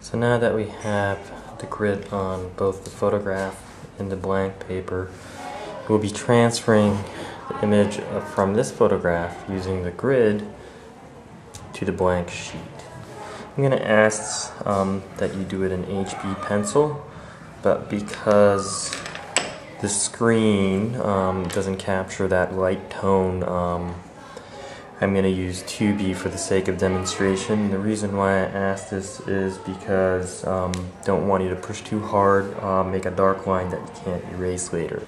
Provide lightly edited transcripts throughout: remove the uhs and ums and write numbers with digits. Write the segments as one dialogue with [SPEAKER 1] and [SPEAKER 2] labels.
[SPEAKER 1] So now that we have the grid on both the photograph and the blank paper, we'll be transferring the image from this photograph using the grid to the blank sheet. I'm going to ask that you do it in HB pencil, but because the screen doesn't capture that light tone, I'm going to use 2B for the sake of demonstration. The reason why I asked this is because don't want you to push too hard, make a dark line that you can't erase later.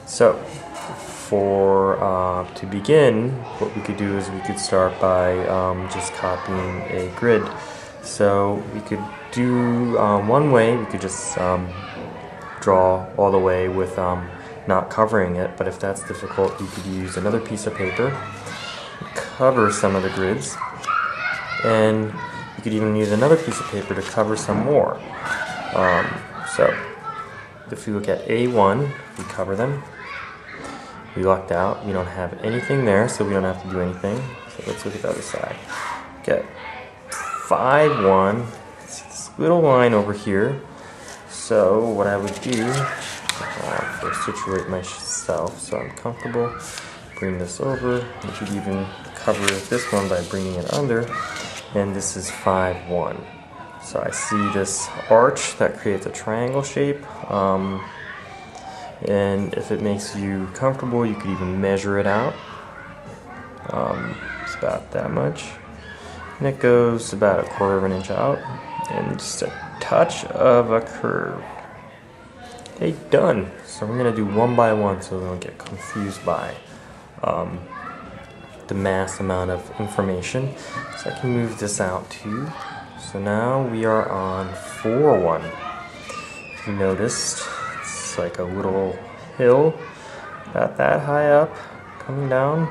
[SPEAKER 1] So to begin, what we could do is we could start by just copying a grid. So we could do one way, we could just draw all the way with not covering it, but if that's difficult, you could use another piece of paper, cover some of the grids, and you could even use another piece of paper to cover some more. So if we look at A1, we cover them. We lucked out, we don't have anything there, so we don't have to do anything. So let's look at the other side. Okay, 5-1, see this little line over here. So what I would do, first situate myself so I'm comfortable, bring this over. You could even cover this one by bringing it under, and this is 5-1. So I see this arch that creates a triangle shape, and if it makes you comfortable, you could even measure it out. It's about that much, and it goes about 1/4 of an inch out, and just a touch of a curve. Okay, done. So we're going to do one by one so we don't get confused by the mass amount of information. So I can move this out too. So now we are on 4-1. If you noticed, it's like a little hill, about that high up, coming down.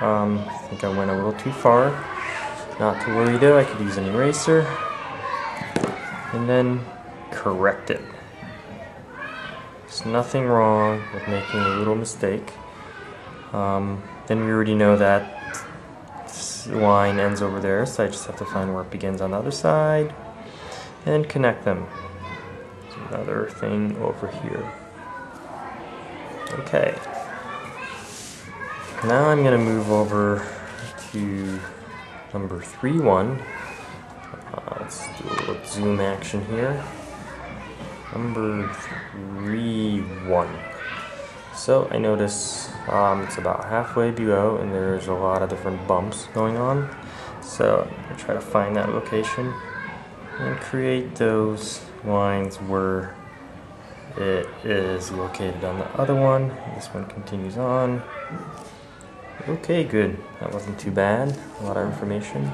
[SPEAKER 1] I think I went a little too far. Not to worry though, I could use an eraser and then correct it. There's nothing wrong with making a little mistake. Then we already know that this line ends over there, so I just have to find where it begins on the other side and connect them. There's another thing over here. Okay. Now I'm going to move over to number 3-1. Let's do a little zoom action here. Number 3-1. So I notice it's about halfway below and there's a lot of different bumps going on. So I'm going to try to find that location and create those lines where it is located on the other one. This one continues on. Okay, good. That wasn't too bad. A lot of information.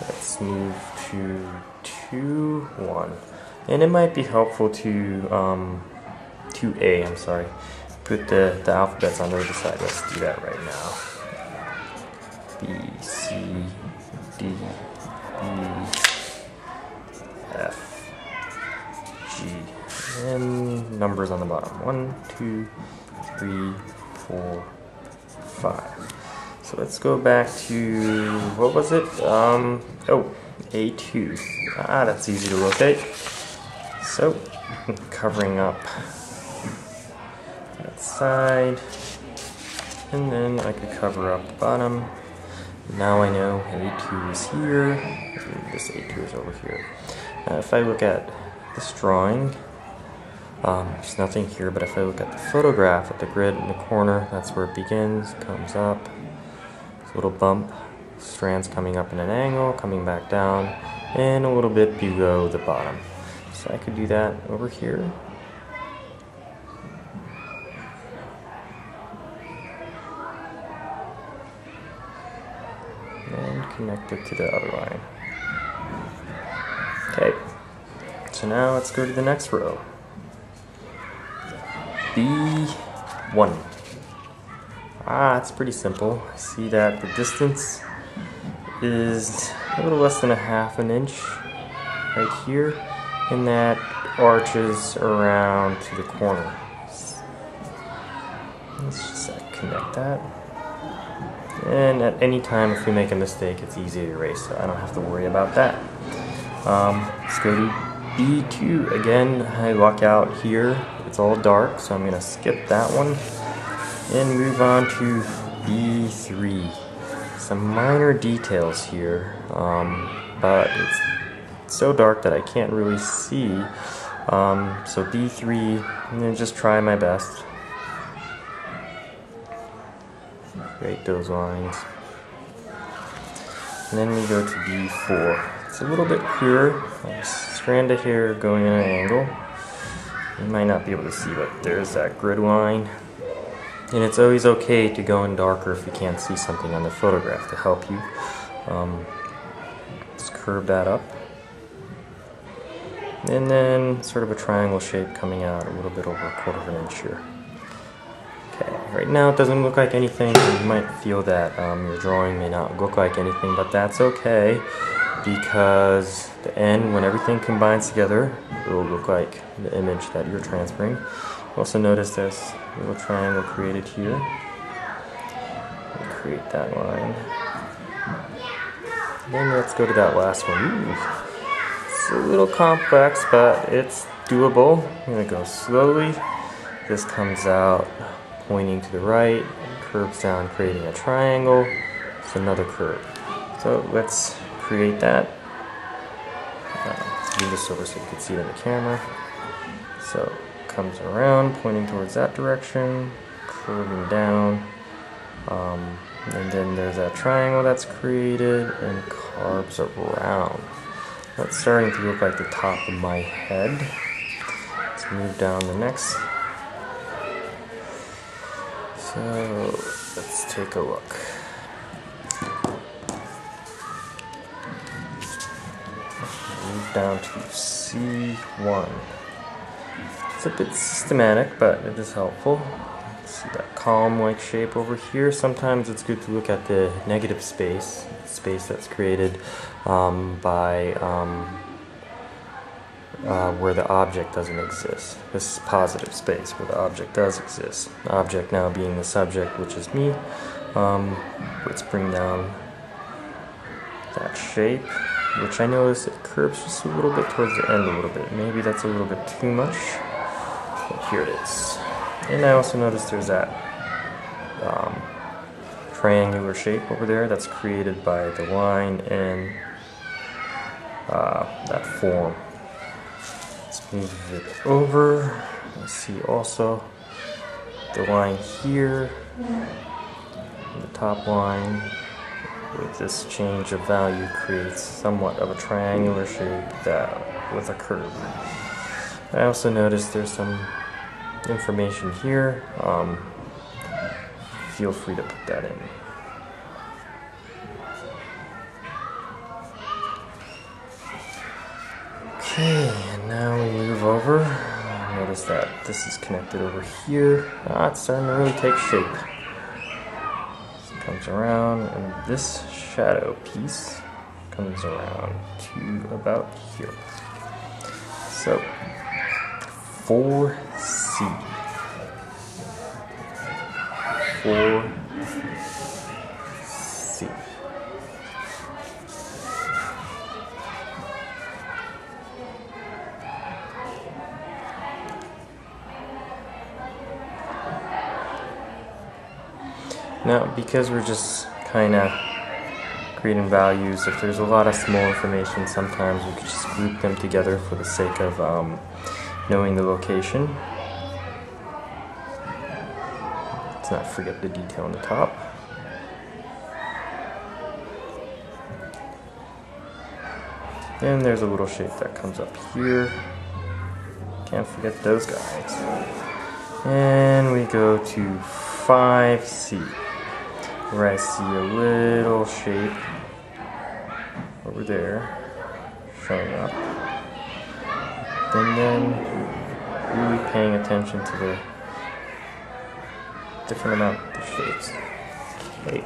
[SPEAKER 1] Let's move to 2-1. And it might be helpful to 2A, I'm sorry. Put the alphabets on the other side. Let's do that right now. B, C, D, E, F, G. And numbers on the bottom. 1, 2, 3, 4, 5. So let's go back to, what was it? A2. That's easy to locate. So, covering up that side, and then I could cover up the bottom. Now I know A2 is here, and this A2 is over here. Now if I look at this drawing, there's nothing here, but if I look at the photograph at the grid in the corner, that's where it begins, comes up, there's a little bump, strands coming up in an angle, coming back down, and a little bit below the bottom. So I could do that over here. And connect it to the other line. Okay, so now let's go to the next row. B1. It's pretty simple. I see that the distance is a little less than 1/2 inch right here, and that arches around to the corner. Let's just connect that. And at any time if we make a mistake, it's easy to erase, so I don't have to worry about that. Let's go to B2. Again, I luck out here. It's all dark, so I'm going to skip that one and move on to B3. Some minor details here, but it's so dark that I can't really see. So B3, I'm going to just try my best. Create those lines. And then we go to B4. It's a little bit clearer. A strand of hair going at an angle. You might not be able to see, but there's that grid line. And it's always okay to go in darker if you can't see something on the photograph to help you. Let's curve that up. And then sort of a triangle shape coming out a little bit over 1/4 of an inch here. Okay, right now it doesn't look like anything. You might feel that your drawing may not look like anything, but that's okay, because the end, when everything combines together, it will look like the image that you're transferring. Also notice there's a little triangle created here. Create that line. Then let's go to that last one. Ooh, it's a little complex, but it's doable. I'm going to go slowly. This comes out pointing to the right, curves down, creating a triangle. It's another curve. So let's create that. Let's move this over so you can see it in the camera. So it comes around, pointing towards that direction, curving down. And then there's that triangle that's created and carves around. That's starting to look like the top of my head. Let's move down the next. So let's take a look. Move down to C1. It's a bit systematic, but it is helpful. See that column-like shape over here. Sometimes it's good to look at the negative space that's created by where the object doesn't exist. This is positive space where the object does exist. The object now being the subject, which is me. Let's bring down that shape, which I notice it curves just a little bit towards the end a little bit. Maybe that's a little bit too much, but here it is. And I also noticed there's that triangular shape over there that's created by the line and that form. Let's move it over. Let's see also the line here, the top line with this change of value creates somewhat of a triangular shape that with a curve. I also noticed there's some information here. Feel free to put that in. Okay, and now we move over. Notice that this is connected over here. It's starting to really take shape. So it comes around, and this shadow piece comes around to about here. So 4C. 4C. Now, because we're just kind of creating values, if there's a lot of small information, sometimes we could just group them together for the sake of knowing the location. Let's not forget the detail on the top. And there's a little shape that comes up here. Can't forget those guys. And we go to 5C, where I see a little shape over there showing up. And then really paying attention to the different amount of shapes. Okay.